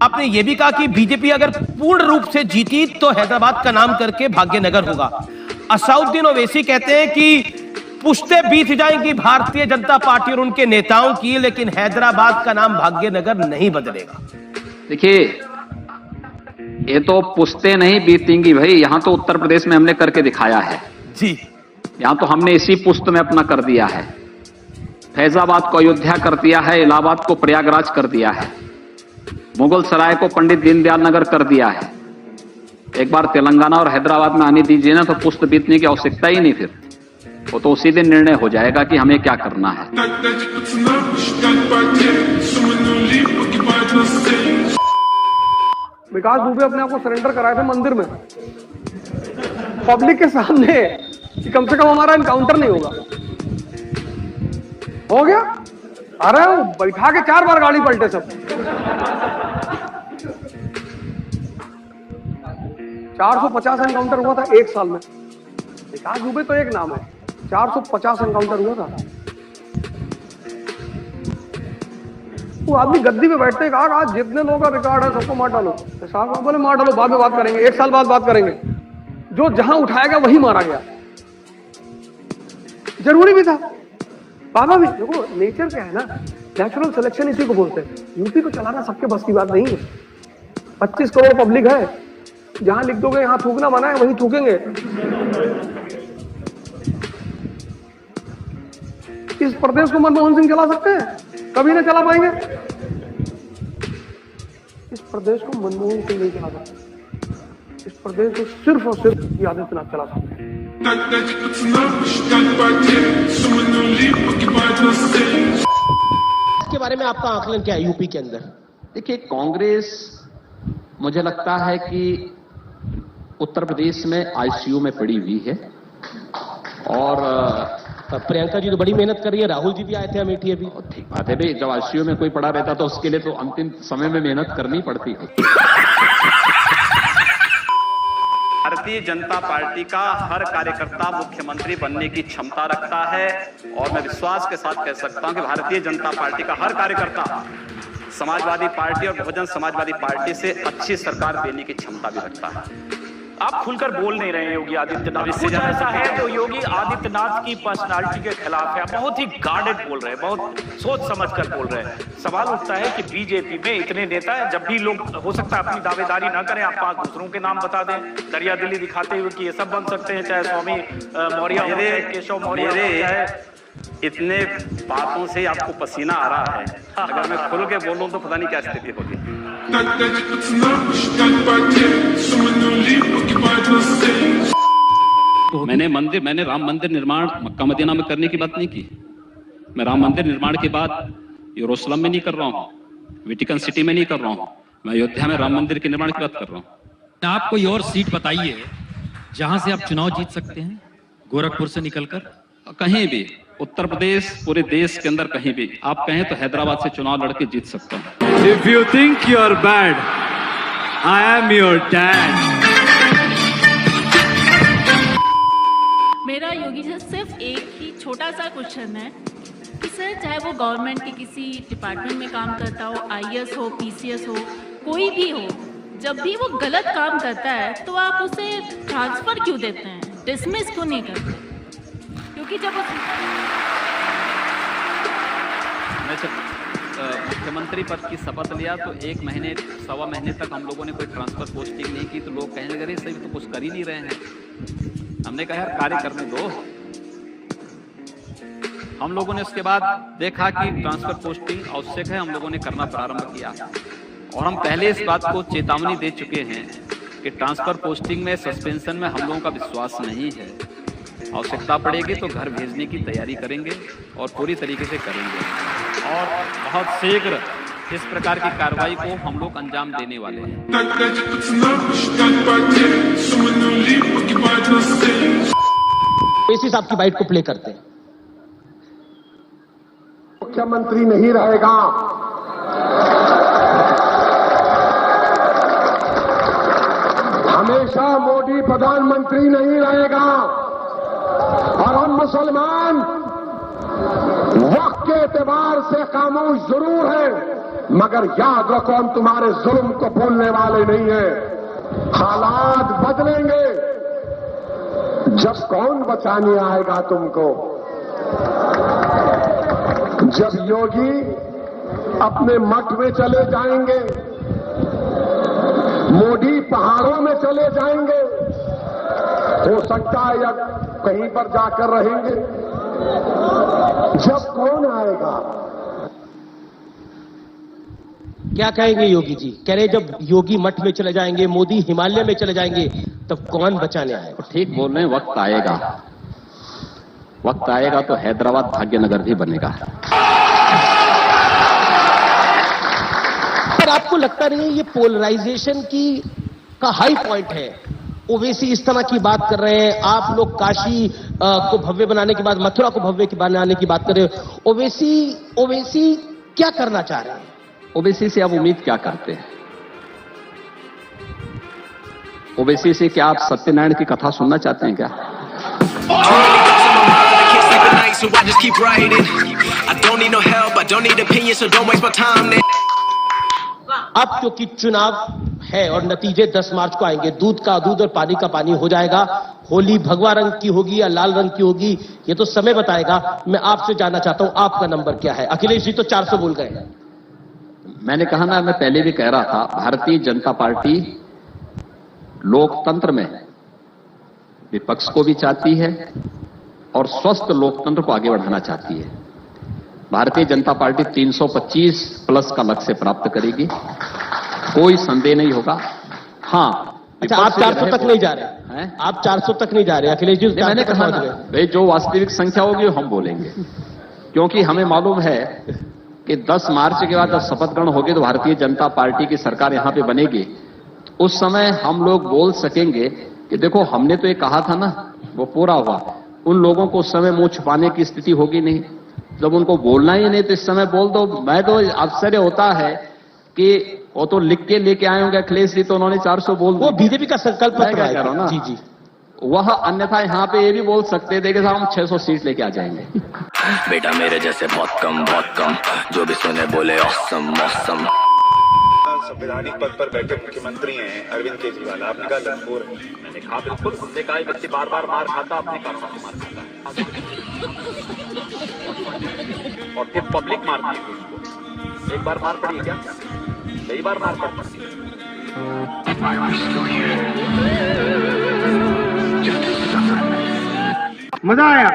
आपने ये भी कहा कि बीजेपी अगर पूर्ण रूप से जीती तो हैदराबाद का नाम करके भाग्यनगर होगा। असाउद्दीन ओवैसी कहते हैं कि पुश्ते बीत जाएंगी भारतीय जनता पार्टी और उनके नेताओं की, लेकिन हैदराबाद का नाम भाग्यनगर नहीं बदलेगा। देखिए, ये तो पुश्ते नहीं बीतेंगी भाई, यहां तो उत्तर प्रदेश में हमने करके दिखाया है जी। यहां तो हमने इसी पुश्त में अपना कर दिया है। फैजाबाद को अयोध्या कर दिया है, इलाहाबाद को प्रयागराज कर दिया है, मुगल सराय को पंडित दीनदयाल नगर कर दिया है। एक बार तेलंगाना और हैदराबाद में आने दीजिए ना, तो पुश्त बीतने की आवश्यकता ही नहीं, फिर वो तो उसी दिन निर्णय हो जाएगा कि हमें क्या करना है। विकास दुबे अपने आप को सरेंडर कराए थे मंदिर में पब्लिक के सामने कि कम से कम हमारा इनकाउंटर नहीं होगा। हो गया, अरे बैठा के 4 बार गाड़ी पलटे सब। 450 एनकाउंटर हुआ था 1 साल में। विकास दुबे तो एक नाम है, 450 एनकाउंटर हुआ था। वो आदमी गद्दी पे बैठते हैं, कहा आज जितने लोगों का रिकॉर्ड है सबको मार डालो। साहब बोले मार डालो, बाद में बात करेंगे, 1 साल बाद बात करेंगे। जो जहां उठाया गया वही मारा गया, जरूरी भी था। बाबा भी देखो, नेचर क्या है ना, नेचुरल सिलेक्शन इसी को बोलते हैं। यूपी को चलाना सबके बस की बात नहीं है। 25 करोड़ पब्लिक है, जहां लिख दोगे यहां थूकना मना है वहीं थूकेंगे। इस प्रदेश को मनमोहन सिंह चला सकते हैं? कभी नहीं चला पाएंगे। इस प्रदेश को मनमोहन सिंह नहीं चला सकते। इस प्रदेश को सिर्फ और सिर्फ आदित्यनाथ चला सकते हैं। इसके बारे में आपका आकलन क्या है यूपी के अंदर? देखिए, कांग्रेस मुझे लगता है कि उत्तर प्रदेश में आईसीयू में पड़ी हुई है और प्रियंका जी तो बड़ी मेहनत कर रही है, राहुल जी भी आए थे अमेठी अभी। ठीक बात है भाई, जब आईसीयू में कोई पड़ा रहता तो उसके लिए तो अंतिम समय में मेहनत करनी पड़ती है। भारतीय जनता पार्टी का हर कार्यकर्ता मुख्यमंत्री बनने की क्षमता रखता है और मैं विश्वास के साथ कह सकता हूं कि भारतीय जनता पार्टी का हर कार्यकर्ता समाजवादी पार्टी और बहुजन समाजवादी पार्टी से अच्छी सरकार देने की क्षमता भी रखता है। आप खुलकर बोल नहीं रहे हैं योगी आदित्यनाथ। कुछ ऐसा है जो योगी आदित्यनाथ की पर्सनालिटी के खिलाफ है। बहुत ही गार्डेड बोल रहे हैं, बहुत सोच समझकर बोल रहे हैं। सवाल उठता है कि बीजेपी में इतने नेता है, जब भी लोग हो सकता है अपनी दावेदारी ना करें, आप 5 दूसरों के नाम बता दें, दरिया दिली दिखाते हुए कि ये सब बन सकते हैं, चाहे स्वामी मौर्य, केशव मौर्य। इतने बातों से आपको पसीना आ रहा है, अगर मैं खुल के बोलूं तो पता नहीं क्या स्थिति होगी। मैंने राम मंदिर निर्माण मक्का मदीना में करने की बात नहीं की। मैं राम मंदिर निर्माण के बाद यरूशलेम में नहीं कर रहा हूँ, वेटिकन सिटी में नहीं कर रहा हूँ, मैं अयोध्या में राम मंदिर के निर्माण की बात कर रहा हूँ। आप कोई और सीट बताइए जहां से आप चुनाव जीत सकते हैं, गोरखपुर से निकलकर? कहीं भी, उत्तर प्रदेश, पूरे देश के अंदर कहीं भी आप कहें तो हैदराबाद से चुनाव लड़के जीत सकता हूं। If you think you're bad, I am your dad. मेरा योगी जी सिर्फ एक ही छोटा सा क्वेश्चन है कि सर, चाहे वो गवर्नमेंट के किसी डिपार्टमेंट में काम करता हो, आईएएस हो, पीसीएस हो, कोई भी हो, जब भी वो गलत काम करता है तो आप उसे ट्रांसफर क्यों देते हैं, डिसमिस क्यों नहीं करते? क्योंकि जब मुख्यमंत्री पद की शपथ लिया तो 1 महीने 1.25 महीने तक हम लोगों ने कोई ट्रांसफर पोस्टिंग नहीं की, तो लोग कहने लगे सही तो कुछ कर ही नहीं रहे हैं। हमने कहा यार कार्य करने दो। हम लोगों ने उसके बाद देखा कि ट्रांसफर पोस्टिंग आवश्यक है, हम लोगों ने करना प्रारंभ किया और हम पहले इस बात को चेतावनी दे चुके हैं कि ट्रांसफर पोस्टिंग में सस्पेंशन में हम लोगों का विश्वास नहीं है। आवश्यकता पड़ेगी तो घर भेजने की तैयारी करेंगे और पूरी तरीके से करेंगे और बहुत शीघ्र इस प्रकार की कार्रवाई को हम लोग अंजाम देने वाले हैं। ओवैसी साहब की बाइट को प्ले करते हैं। मुख्यमंत्री नहीं रहेगा, हमेशा मोदी प्रधानमंत्री नहीं रहेगा और हम मुसलमान वक्त के एतबार से खामोश जरूर है, मगर याद रखो हम तुम्हारे जुल्म को भूलने वाले नहीं हैं। हालात बदलेंगे, जब कौन बचाने आएगा तुमको? जब योगी अपने मठ में चले जाएंगे, मोदी पहाड़ों में चले जाएंगे, हो सकता है या कहीं पर जाकर रहेंगे, जब कौन आएगा? क्या कहेंगे योगी जी? कह रहे जब योगी मठ में चले जाएंगे, मोदी हिमालय में चले जाएंगे, तब कौन बचाने आएगा? ठीक बोल रहे हैं, वक्त आएगा, वक्त आएगा तो हैदराबाद भाग्यनगर भी बनेगा। पर आपको लगता नहीं है ये पोलराइजेशन का हाई पॉइंट है? ओवैसी इस तरह की बात कर रहे हैं, आप लोग काशी को भव्य बनाने की बात, मथुरा को भव्य बनाने की बात कर रहे हो। ओवैसी क्या करना चाह रहे हैं? ओवैसी से आप उम्मीद क्या करते हैं? ओवैसी से क्या आप सत्यनारायण की कथा सुनना चाहते हैं क्या? अब क्योंकि चुनाव है और नतीजे 10 मार्च को आएंगे, दूध का दूध और पानी का पानी हो जाएगा। होली भगवा रंग की होगी या लाल रंग की होगी, ये तो समय बताएगा। मैं आपसे जानना चाहता हूं, आपका नंबर क्या है? अखिलेश जी तो 400 बोल गए। मैंने कहा ना, मैं पहले भी कह रहा था, भारतीय जनता पार्टी लोकतंत्र में विपक्ष को भी चाहती है और स्वस्थ लोकतंत्र को आगे बढ़ाना चाहती है। भारतीय जनता पार्टी 325 प्लस का लक्ष्य प्राप्त करेगी, कोई संदेह नहीं होगा। हाँ, अच्छा, आप 400 तक नहीं जा रहे हैं? आप 400 तक नहीं जा रहे अखिलेश जी? मैंने कहा ना भाई, जो वास्तविक संख्या होगी हम बोलेंगे, क्योंकि हमें मालूम है कि 10 मार्च के बाद जब शपथ ग्रहण होगी तो भारतीय जनता पार्टी की सरकार यहां पे बनेगी। उस समय हम लोग बोल सकेंगे कि देखो हमने तो ये कहा था ना, वो पूरा हुआ। उन लोगों को उस समय मुंह छुपाने की स्थिति होगी नहीं, जब उनको बोलना ही नहीं तो इस समय बोल दो। मैं तो आश्चर्य होता है कि वो तो लिख के लेके आए होंगे अखिलेश जी, तो उन्होंने 400 बोल दिया। वो बीजेपी का संकल्प पत्र है ना? जी जी, वह अन्यथा यहाँ पे ये भी बोल सकते थे कि साहब हम 600 सीट लेके आ जाएंगे। बेटा मेरे जैसे बहुत कम, जो भी सुने बोले ऑसम ऑसम। संवैधानिक पद पर बैठे मुख्यमंत्री हैं अरविंद केजरीवाल, आपने कहा लंगोर है। मैंने कहा बिल्कुल, उसने कहा व्यक्ति बार बार मार खाता, अपने कानून से मार खाता और फिर पब्लिक मारती है उसको। एक बार मार पड़ी क्या? कई बार मार पड़ती है। मजा आया।